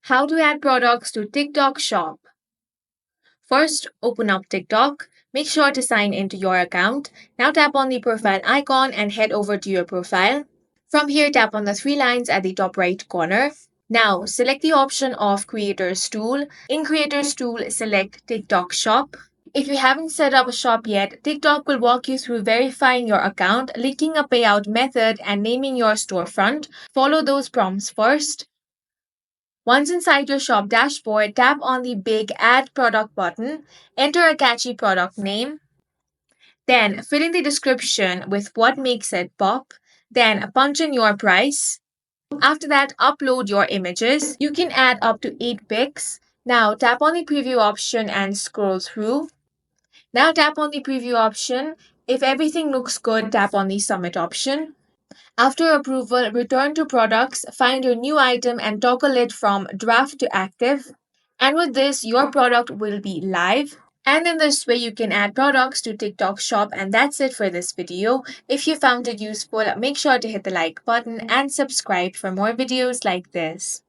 How to add products to TikTok Shop. First, open up TikTok. Make sure to sign into your account. Now tap on the profile icon and head over to your profile. From here, tap on the three lines at the top right corner. Now, select the option of Creators Tool. In Creators Tool, select TikTok Shop. If you haven't set up a shop yet, TikTok will walk you through verifying your account, linking a payout method, and naming your storefront. Follow those prompts first. Once inside your shop dashboard, tap on the big Add Product button, enter a catchy product name, then fill in the description with what makes it pop, then punch in your price. After that, upload your images. You can add up to 8 pics. Now tap on the preview option and scroll through. Now tap on the preview option. If everything looks good, tap on the submit option. After approval, return to products, find your new item and toggle it from draft to active. And with this, your product will be live. And in this way, you can add products to TikTok Shop. And that's it for this video. If you found it useful, make sure to hit the like button and subscribe for more videos like this.